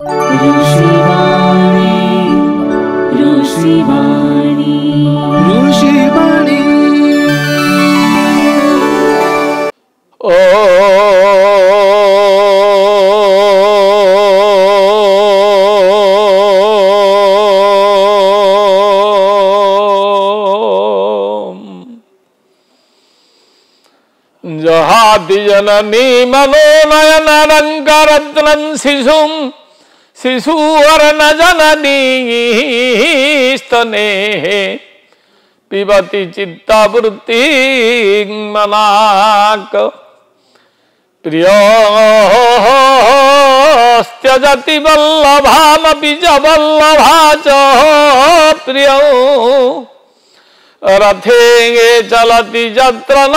ऋषिवाणी ऋषिवाणी ऋषिवाणी। ओ जहाति जननी मनोनयनालंकाररत्नं शिशुं शिशुवर्ण जननी स्तने पिबति चित्तवृत्ति मनाक प्रियस्त्यजति वल्लभामपि च वल्लभा च प्रियो रथे चलति यत्र न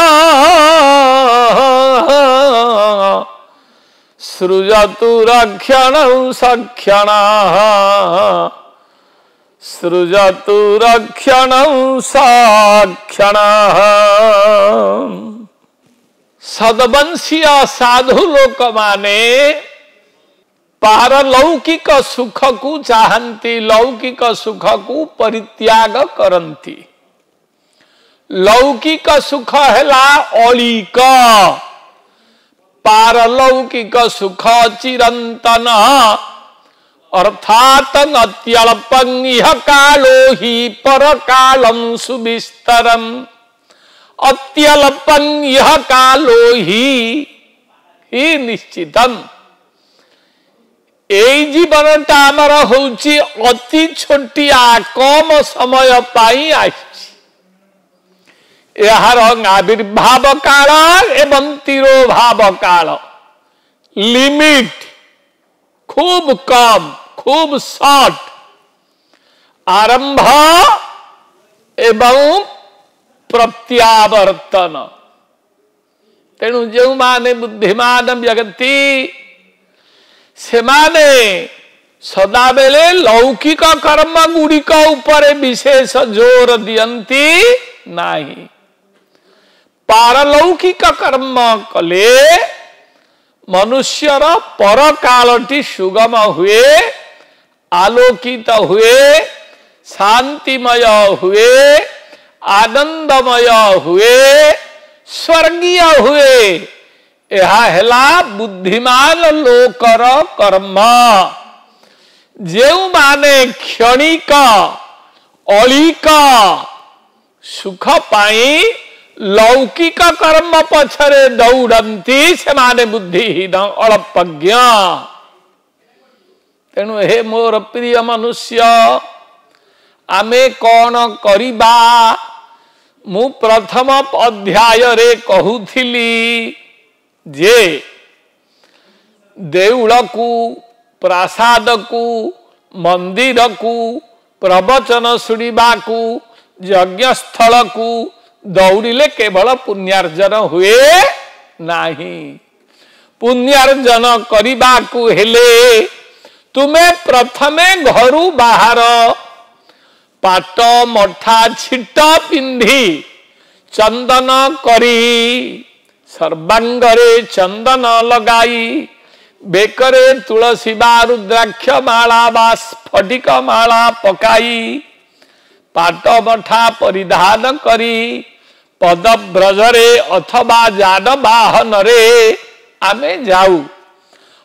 सृजतु रक्षणं सक्षणः सृजतु रक्षणं सक्षणः। सदवंशीय साधु लोक माने पारलौकिक सुख को चाहती, लौकिक सुख को परित्याग करती। लौकिक सुख हैला अलिक, पारलौकिक सुख चिरंतन अर्थात अत्यल्पं इह कालो हि परकालं सुविस्तरम्। अत्यल्पं इह कालो हि निश्चितम्। एई जीवनटा आमर होउची अति छोटिया कम समय पाई आछि। यार आविर्भाव काल एवं तिरोभाव काल, लिमिट खूब कम, खूब शॉर्ट। आरंभ एवं प्रत्यावर्तन। तेणु जो माने बुद्धिमान व्यक्ति से माने सदा बेले लौकिक कर्म गुड़िक उपरे विशेष जोर दियंती नहीं। पारलौकिक कर्म कले मनुष्यर परकालटी सुगम हुए, आलोकित हुए, शांतिमय हुए, आनंदमय हुए, स्वर्गीय हुए। यह हैला बुद्धिमान लोकर कर्म। जेउ माने क्षणिक अलिक सुख पाई लौकिक कर्म पछरे दौड़ती से माने बुद्धिहीन अल्पज्ञ। तेणु हे मोर प्रिय मनुष्य, आमे कौन करिबा? मु प्रथम अध्याय रे कहूथिली जे देउल को, प्रासाद को, मंदिर को, प्रवचन सुनिबा को, यज्ञस्थल को दौड़िले केवल पुण्यार्जन हुए नहीं। पुण्यार्जन करिबा को हेले तुमे प्रथमे घरू बाहर पाट मठा छिट पिंधि चंदन करी, सर्वांगरे चंदन लगाई, बेकरे तुलसी बा रुद्राक्ष माला बा स्फटिक माला पकाई, पाट मठा परिधान करी, पदव्रजरे अथवा जान वाहन रे आमे जाऊ।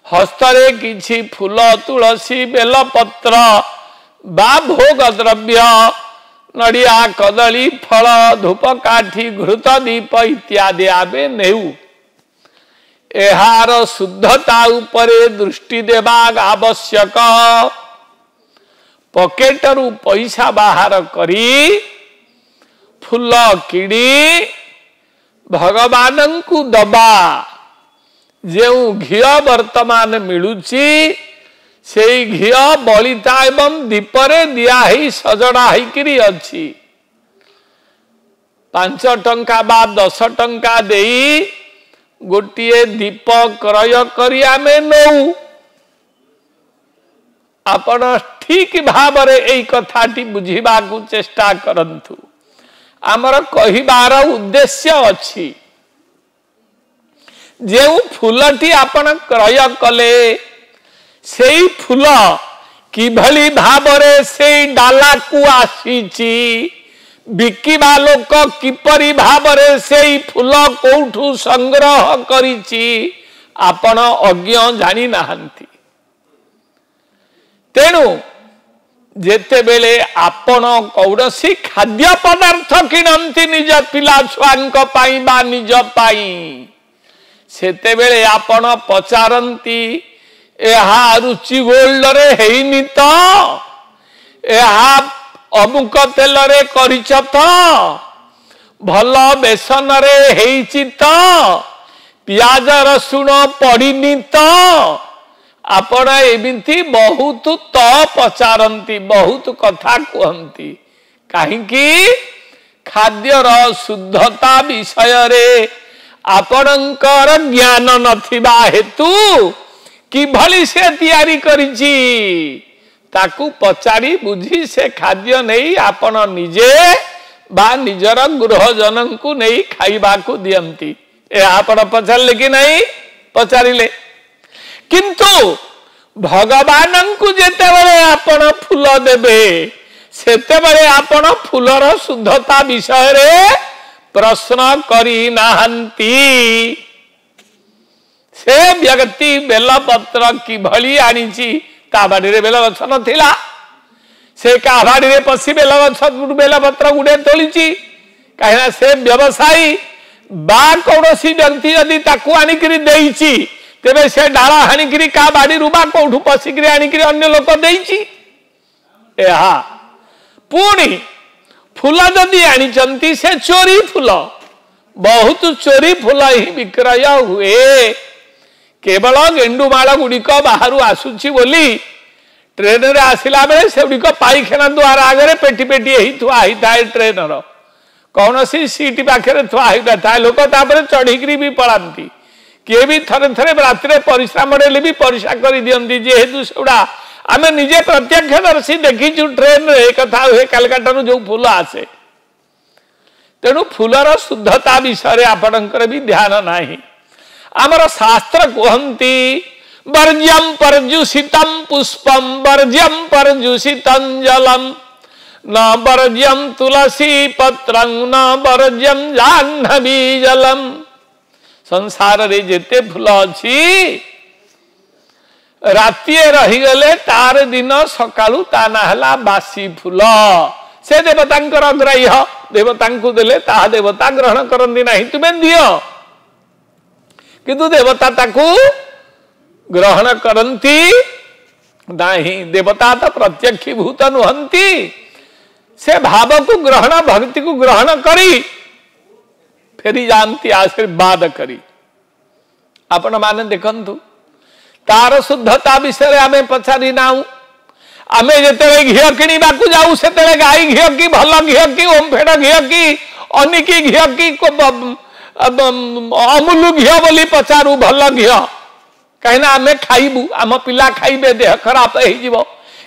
हस्तरे किछि फूल तुलसी बेलपत्र बा भोग द्रव्य नड़िया कदली फल धूपकाठी घृत दीप इत्यादि आबे नेउ। एहार शुद्धता उपरे दृष्टि देबा आवश्यक। पकेटरू पैसा बाहर करी फूल किड़ी भगवान को दबा। जो घी वर्तमान मिलुची से घी बलिता एवं दीपरे दिया ही सजड़ा होकरी अच्छी। 5 टंका बा 10 टंका देई गोटे दीप क्रय करी आमे नौ। आपण ठीक भाव रे एई कथाटी बुझीबा को चेष्टा करंतु। आमर कहिबार उद्देश्य अछि जे फूलटी आपण क्रय कले सेई फूल किभली भावरे सेई डाला को आसीची बिकिबा लोक किपरि भावरे सेई फूल कोठू संग्रह करिची आपण अज्ञ जानी नाहंती। तेणु जेते बेले आपण कौनसी खाद्य पदार्थ किणंती निज पिला छुआंक पाई बा निज पाई सेते बेले आपण पचारंती एहा रुचि गोल्ड रे हेइनी तो एहा अमुक तेल रे करिछ तो भल बेसन रे हेइची तो पियाज रसुण पड़िनी तो आपण एमिति बहुत तो पचारंती बहुत कथा कहंती कहीं खाद्यर शुद्धता विषय रे आपणकर ज्ञान नथिबा हेतु किभली से तैयारी करिछि ताकू पचारी बुझी से खाद्य नहीं आपण निजे बा निजर गृहजन को नहीं खाइबा को दियंती। ए आपण पचारले कि नहीं पचारिले किंतु भगवान को जेते बळे आपण फूल देबे सेते बळे आपण फूलर शुद्धता विषय रे प्रश्न करी नाहंती। से व्यक्ति बेलपत्र किभली आनीची ता बाड़ी रे बेल गछ नथिला से का बाड़ी रे पसी बेल गछ बेलपत्र गुडे तोलिची काहेना से व्यवसायी बा कौनसी व्यक्ति यदि ताकू आनिकरी देइची तेबे से डाला हानिकरी का बाड़ी रुबा कोठू पसिकरी आनिकरी अन्य लोक देइची। एहा पुणी फूल जदि आनिचंती से चोरी फूल बहुत चोरी फूल ही विक्रय हुए केवल गेंडुमाल गुड़िक बाहर आसुची बोली ट्रेन रे आसिला बेले से गुड़िक पाइखाना द्वार आगे पेटी पेटी ही थुआ ही थाए ट्रेनर कौन सी सीट पाखे थुआ ही थाए लोक तापर चढ़ी भी पलांती किए भी थरे थरे राति परिश्रा मड़ेले भी परिश्रा कर दियंती जेहेतु सेगुड़ा आम निजे प्रत्यक्षदर्शी देखीचु ट्रेन रे कथा हुए कलकाता जो फूल आसे तेणु फूलर शुद्धता विषय आपणकर भी ध्यान नाही। आमर शास्त्र कहती वर्ज्यम पर्जुषितम पुष्पम वर्ज्यम पर्जुषितम जलम न वर्ज्यम तुलसी पत्रं न वर्ज्यम जाह्नवी जलम। संसार रे जेते फूल अछि रातिए रहीगले तार दिन सकाळू ता ना हला बासी फूल से देवतांकर ग्राह्य देवतांकु देले ता देवता ग्रहण करंदी नाही तुमे दियो किंतु देवता ताकू ग्रहण करंती नाही। देवता तो प्रत्यक्षीभूत नुहंती से भाव को ग्रहण भक्ति को ग्रहण करी फेरी जानती आशीर्वाद करी। आपण माने देखंतु तार शुद्धता विषय आमे पचारि नाउ आमे जेते घियो किनिबा को जाऊ सेते गाई घियो की भल घियो की ओमफेड घियो की अनिकी घियो की अमूल घियो बोली पचारू भल घियो कहीं आमे खाइबू आम पिला खाइबे देह खराब हो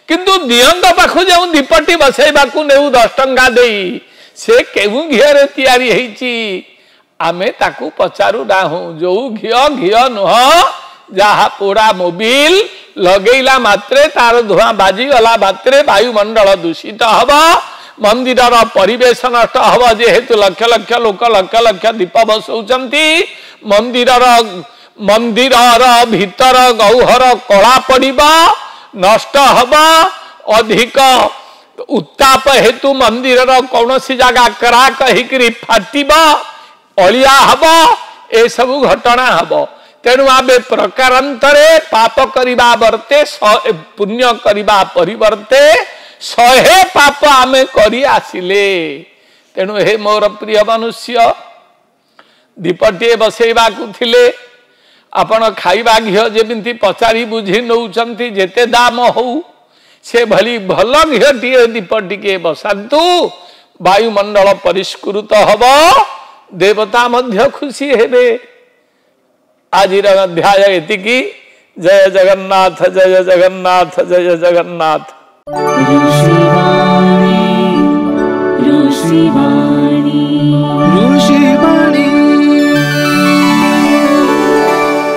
किंतु दियंत पाखु जो दीपटी बसैबा को नेउ 10 टंका देई से केउ घियो रे तैयारी हेची आमे ताकू पचारू डाहू जो घियो घियो नुह जहा पोड़ा मोबिल लगेला मात्रे तार धुआं बाजी गला मात्रे वायुमंडल दूषित हब मंदिर परिवेश नष्ट हब जेहेतु लक्ष लक्ष लोक लक्ष लक्ष दीप बसौचंती मंदिर भीतर गौहर कला पड़िबा नष्ट हब अधिक उत्ताप हेतु मंदिर कौन सी जगह क्राक हिकरी फाटिबा अलिया हब ए सब घटना हब। तेणु आमे प्रकारांतरे पाप करिबा वर्ते पुण्य करिबा परिवर्ते 100 पाप आमे करी आसिले। तेणु हे मोर प्रिय मनुष्य दीपटे बसैबा को थिले आपण खाइबा घियो जेमिति पचारी बुझी नौचंती जेते दाम हो से भली भल घियोटी दीपटिके बसातु वायुमंडल परिष्कृत हब देवता मध्य खुशी हेबे। आज अध्याय एतिकी। जय जगन्नाथ जय जगन्नाथ जय जगन्नाथ। ऋषिवाणी ऋषिवाणी।